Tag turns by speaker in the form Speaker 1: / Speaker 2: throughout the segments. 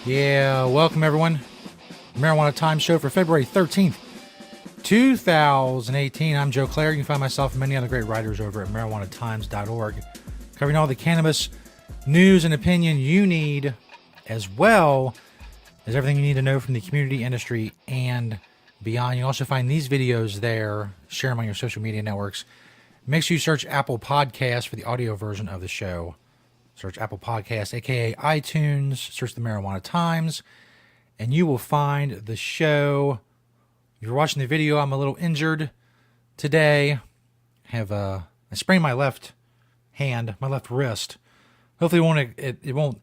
Speaker 1: Yeah, welcome everyone. Marijuana Time Show for February 13th, 2018. I'm Joe Klare. You can find myself and many other great writers over at marijuanatimes.org, covering all the cannabis news and opinion you need, as well as everything you need to know from the community, industry, and beyond. You can also find these videos there. Share them on your social media networks. Make sure you search Apple Podcasts for the audio version of the show. Search Apple Podcasts, aka iTunes. Search the Marijuana Times, and you will find the show. If you're watching the video, I'm a little injured today. I sprained my left hand, my left wrist. Hopefully it won't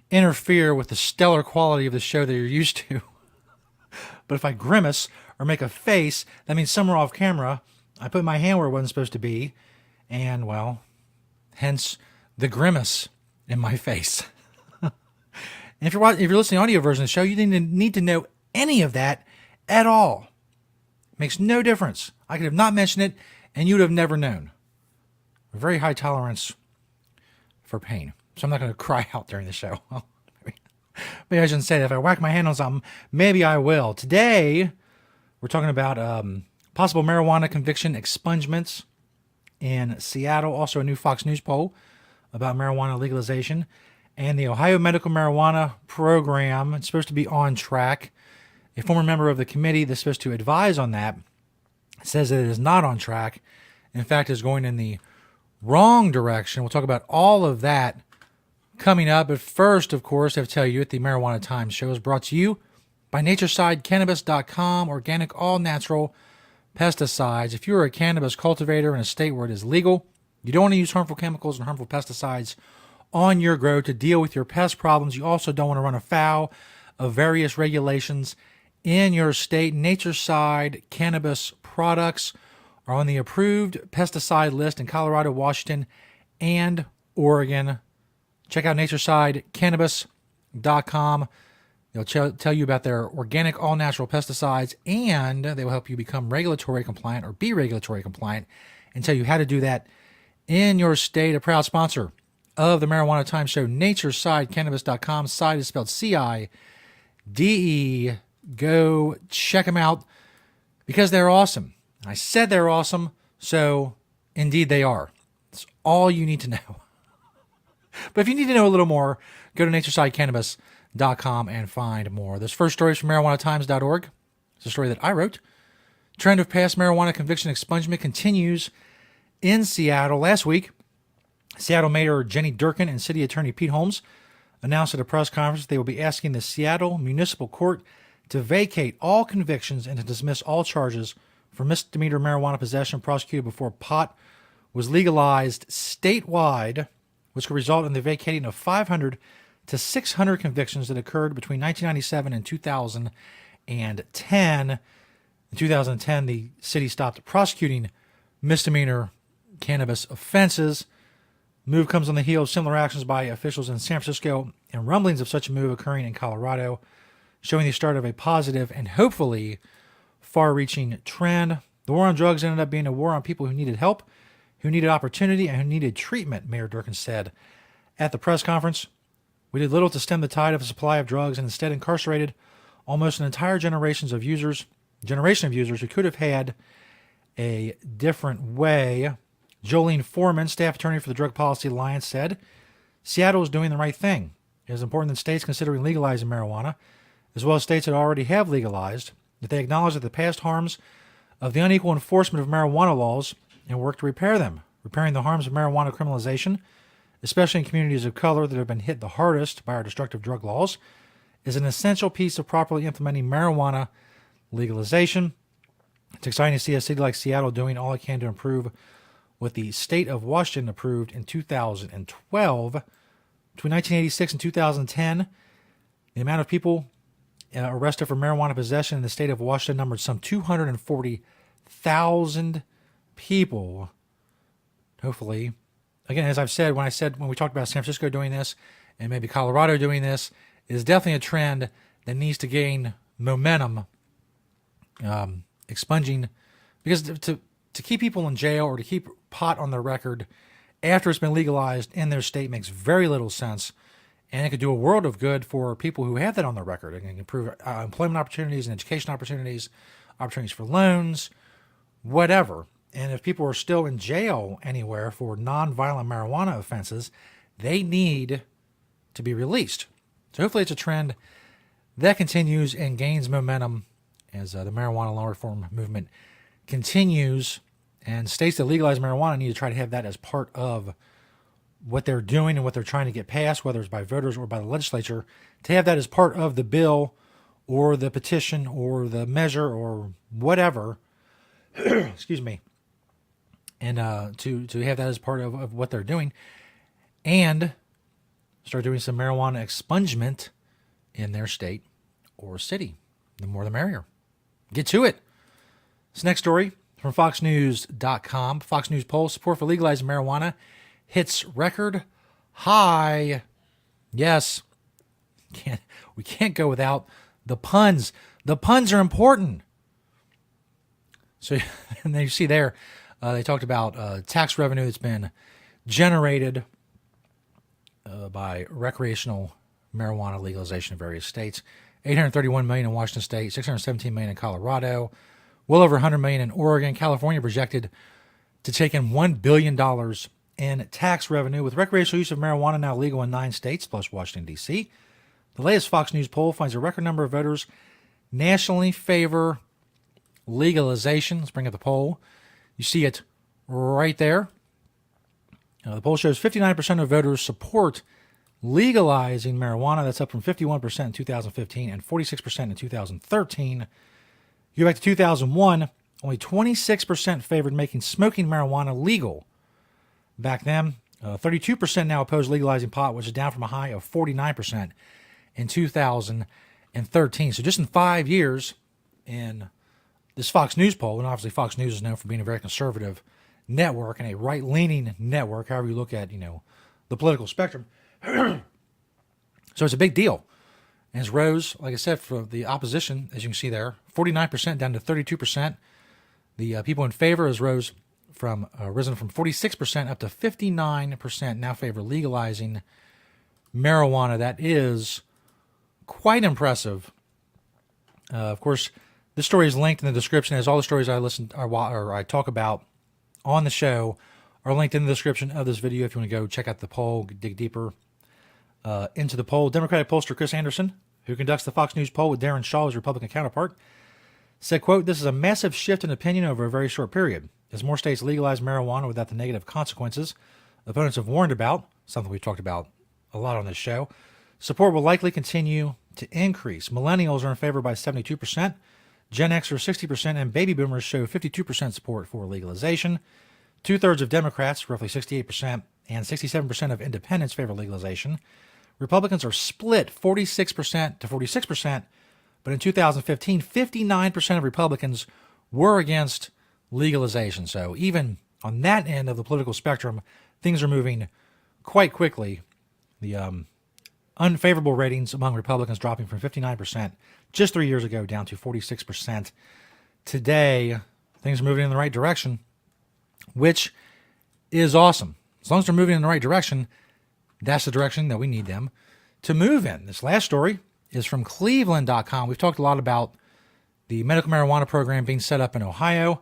Speaker 1: interfere with the stellar quality of the show that you're used to. But if I grimace or make a face, that means somewhere off camera, I put my hand where it wasn't supposed to be, and, well, hence the grimace in my face. And if you're listening to the audio version of the show, you didn't need to know any of that at all. It makes no difference. I could have not mentioned it, and you would have never known. A very high tolerance for pain. So I'm not going to cry out during the show. Maybe I shouldn't say that. If I whack my hand on something, maybe I will. Today, we're talking about possible marijuana conviction expungements in Seattle. Also, a new Fox News poll about marijuana legalization. And the Ohio Medical Marijuana Program. It's supposed to be on track. A former member of the committee that's supposed to advise on that says that it is not on track. In fact, is going in the wrong direction. We'll talk about all of that coming up. But first, of course, I have to tell you that the Marijuana Times Show is brought to you by Cannabis.com, organic, all-natural pesticides. If you're a cannabis cultivator in a state where it is legal, you don't want to use harmful chemicals and harmful pesticides on your grow to deal with your pest problems. You also don't want to run afoul of various regulations in your state. Nature's Side cannabis products are on the approved pesticide list in Colorado, Washington, and Oregon. Check out Cannabis.com. They'll tell you about their organic, all-natural pesticides, and they will help you become regulatory compliant or be regulatory compliant and tell you how to do that in your state. A proud sponsor of the Marijuana Time Show, Nature's Side, Cannabis.com. Side is spelled CIDE. Go check them out because they're awesome. I said they're awesome, so indeed they are. That's all you need to know. But if you need to know a little more, go to naturesidecannabis.com and find more. This first story is from marijuanatimes.org. It's a story that I wrote. Trend of past marijuana conviction expungement continues in Seattle. Last week, Seattle Mayor Jenny Durkin and City Attorney Pete Holmes announced at a press conference they will be asking the Seattle Municipal Court to vacate all convictions and to dismiss all charges for misdemeanor marijuana possession prosecuted before pot was legalized statewide, which could result in the vacating of 500 to 600 convictions that occurred between 1997 and 2010. In 2010, the city stopped prosecuting misdemeanor cannabis offenses. Move comes on the heels of similar actions by officials in San Francisco and rumblings of such a move occurring in Colorado, showing the start of a positive and hopefully far-reaching trend. The war on drugs ended up being a war on people who needed help, who needed opportunity, and who needed treatment, Mayor Durkin said at the press conference. We did little to stem the tide of the supply of drugs and instead incarcerated almost an entire generation of users who could have had a different way. Jolene Foreman, staff attorney for the Drug Policy Alliance, said, Seattle is doing the right thing. It is important that states considering legalizing marijuana, as well as states that already have legalized, that they acknowledge that the past harms of the unequal enforcement of marijuana laws and work to repair them. Repairing the harms of marijuana criminalization, especially in communities of color that have been hit the hardest by our destructive drug laws, is an essential piece of properly implementing marijuana legalization. It's exciting to see a city like Seattle doing all it can to improve what the state of Washington approved in 2012. Between 1986 and 2010, the amount of people arrested for marijuana possession in the state of Washington numbered some 240,000 people. Hopefully, again, as I've said, when we talked about San Francisco doing this and maybe Colorado doing this, it is definitely a trend that needs to gain momentum, expunging, because to keep people in jail or to keep pot on their record after it's been legalized in their state makes very little sense And it could do a world of good for people who have that on their record. It can improve employment opportunities and education opportunities, opportunities for loans, whatever. And if people are still in jail anywhere for nonviolent marijuana offenses, they need to be released. So hopefully it's a trend that continues and gains momentum as the marijuana law reform movement continues. And states that legalize marijuana need to try to have that as part of what they're doing and what they're trying to get passed, whether it's by voters or by the legislature, to have that as part of the bill or the petition or the measure or whatever. Excuse me. And to have that as part of what they're doing, and start doing some marijuana expungement in their state or city. The more the merrier. Get to it. This next story from FoxNews.com. Fox News poll, support for legalizing marijuana hits record high. Yes. We can't go without the puns. The puns are important. So, and then you see there, they talked about tax revenue that's been generated by recreational marijuana legalization in various states. $831 million in Washington State, $617 million in Colorado, well over $100 million in Oregon. California projected to take in $1 billion in tax revenue, with recreational use of marijuana now legal in 9 states, plus Washington, D.C. The latest Fox News poll finds a record number of voters nationally favor legalization. Let's bring up the poll. You see it right there. The poll shows 59% of voters support legalizing marijuana. That's up from 51% in 2015 and 46% in 2013. You go back to 2001, only 26% favored making smoking marijuana legal. Back then, 32% now oppose legalizing pot, which is down from a high of 49% in 2013. So just in 5 years, in this Fox News poll, and obviously Fox News is known for being a very conservative network and a right-leaning network, however you look at, the political spectrum. So it's a big deal. And it's rose, like I said, for the opposition, as you can see there, 49% down to 32%. The people in favor has risen from 46% up to 59% now favor legalizing marijuana. That is quite impressive. Of course, this story is linked in the description, as all the stories I talk about on the show are linked in the description of this video if you want to go check out the poll, dig deeper into the poll. Democratic pollster Chris Anderson, who conducts the Fox News poll with Darren Shaw, his Republican counterpart, said, quote, "This is a massive shift in opinion over a very short period. As more states legalize marijuana without the negative consequences opponents have warned about, something we've talked about a lot on this show, support will likely continue to increase. Millennials are in favor by 72%, Gen X are 60%, and baby boomers show 52% support for legalization. 2/3 of Democrats, roughly 68%, and 67% of independents favor legalization. Republicans are split 46% to 46%, but in 2015, 59% of Republicans were against legalization. So even on that end of the political spectrum, things are moving quite quickly. The unfavorable ratings among Republicans dropping from 59% just 3 years ago down to 46% today. Things are moving in the right direction, which is awesome. As long as they're moving in the right direction, that's the direction that we need them to move in. This last story is from Cleveland.com. We've talked a lot about the medical marijuana program being set up in Ohio.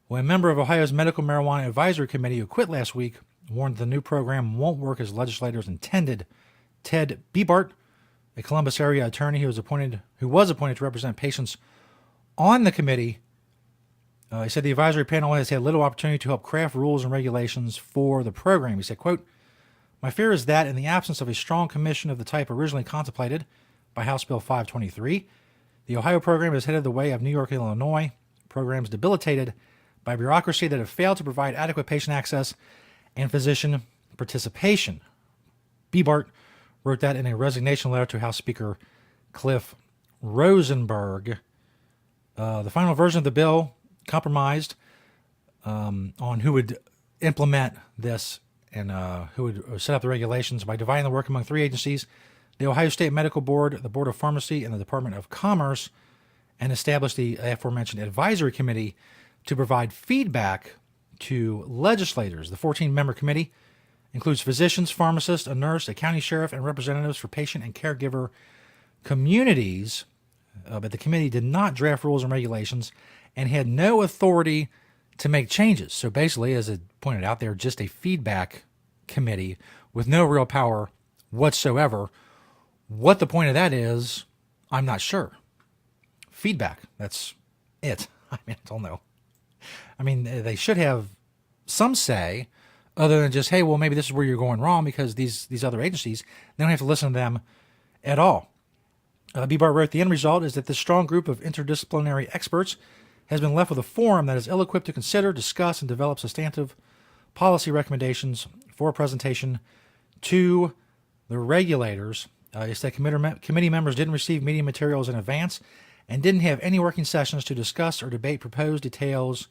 Speaker 1: Well, a member of Ohio's Medical Marijuana Advisory Committee who quit last week warned the new program won't work as legislators intended. Ted Biebart, a Columbus area attorney who was appointed to represent patients on the committee, he said the advisory panel has had little opportunity to help craft rules and regulations for the program. He said, quote, "My fear is that in the absence of a strong commission of the type originally contemplated by House Bill 523, the Ohio program is headed the way of New York and Illinois, programs debilitated by bureaucracy that have failed to provide adequate patient access and physician participation." Biebart wrote that in a resignation letter to House Speaker Cliff Rosenberg. The final version of the bill compromised on who would implement this and who would set up the regulations by dividing the work among 3 agencies: the Ohio State Medical Board, the Board of Pharmacy, and the Department of Commerce, and established the aforementioned advisory committee to provide feedback to legislators. The 14-member committee includes physicians, pharmacists, a nurse, a county sheriff, and representatives for patient and caregiver communities. But the committee did not draft rules and regulations and had no authority to make changes. So basically, as it pointed out, they're just a feedback committee with no real power whatsoever. What the point of that is, I'm not sure. Feedback, that's it. I don't know. They should have some say other than just, hey, well, maybe this is where you're going wrong, because these other agencies, they don't have to listen to them at all. B. Bart wrote, the end result is that this strong group of interdisciplinary experts has been left with a forum that is ill-equipped to consider, discuss, and develop substantive policy recommendations for presentation to the regulators. It's that committee members didn't receive meeting materials in advance and didn't have any working sessions to discuss or debate proposed details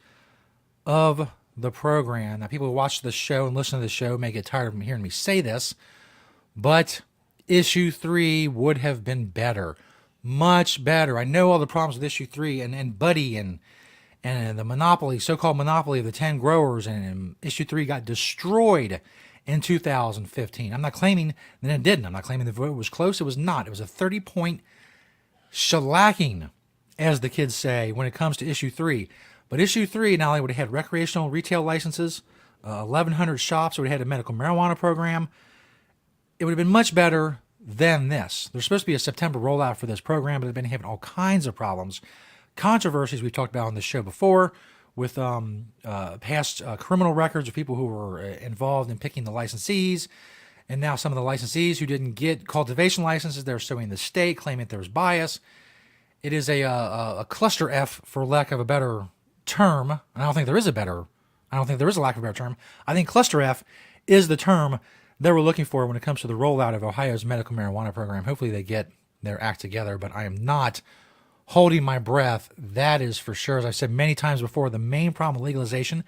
Speaker 1: of the program. Now, people who watch this show and listen to the show may get tired of hearing me say this, but issue 3 would have been better. Much better. I know all the problems with issue 3 and Buddy and the monopoly, so-called monopoly of the 10 growers, and issue 3 got destroyed in 2015. I'm not claiming that it didn't. I'm not claiming the vote was close. It was not. It was a 30-point shellacking, as the kids say, when it comes to issue 3. But issue 3 not only would have had recreational retail licenses, 1,100 shops, it would have had a medical marijuana program. It would have been much better than this. There's supposed to be a September rollout for this program, but they've been having all kinds of problems. Controversies we've talked about on this show before with past criminal records of people who were involved in picking the licensees. And now some of the licensees who didn't get cultivation licenses, they're suing the state, claiming there was bias. It is a cluster F, for lack of a better term. And I don't think there is a lack of a better term. I think cluster F is the term that we're looking for when it comes to the rollout of Ohio's medical marijuana program. Hopefully they get their act together, but I am not holding my breath. That is for sure. As I've said many times before, the main problem with legalization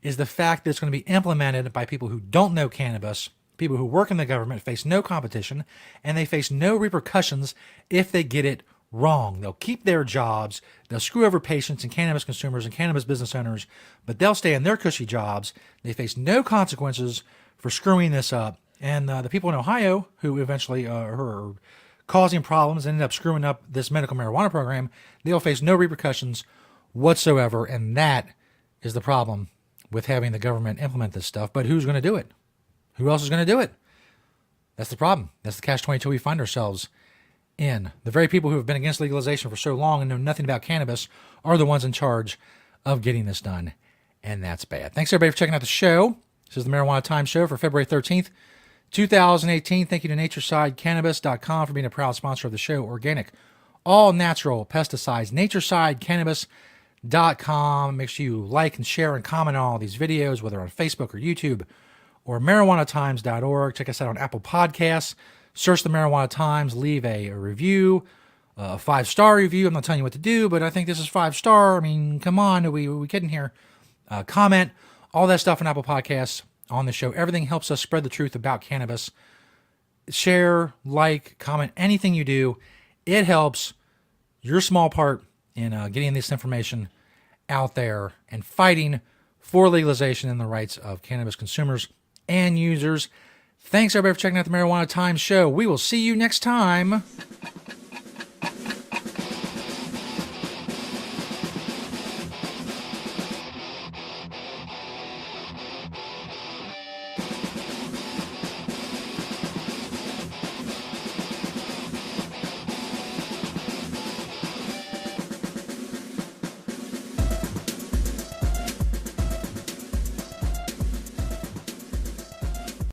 Speaker 1: is the fact that it's going to be implemented by people who don't know cannabis, people who work in the government, face no competition, and they face no repercussions if they get it wrong. They'll keep their jobs, they'll screw over patients and cannabis consumers and cannabis business owners, but they'll stay in their cushy jobs. They face no consequences for screwing this up. And the people in Ohio who eventually are causing problems and ended up screwing up this medical marijuana program, they'll face no repercussions whatsoever. And that is the problem with having the government implement this stuff. But who's going to do it? Who else is going to do it? That's the problem. That's the catch-22 we find ourselves in. The very people who have been against legalization for so long and know nothing about cannabis are the ones in charge of getting this done. And that's bad. Thanks, everybody, for checking out the show. This is the Marijuana Time Show for February 13th, 2018. Thank you to NatureSideCannabis.com for being a proud sponsor of the show. Organic, all natural pesticides. NatureSideCannabis.com. Make sure you like and share and comment on all these videos, whether on Facebook or YouTube or MarijuanaTimes.org. Check us out on Apple Podcasts. Search the Marijuana Times. Leave a review, a 5-star review. I'm not telling you what to do, but I think this is 5-star. Come on. Are we kidding here? Comment. All that stuff on Apple Podcasts on the show. Everything helps us spread the truth about cannabis. Share, like, comment, anything you do. It helps your small part in getting this information out there and fighting for legalization and the rights of cannabis consumers and users. Thanks, everybody, for checking out the Marijuana Times Show. We will see you next time.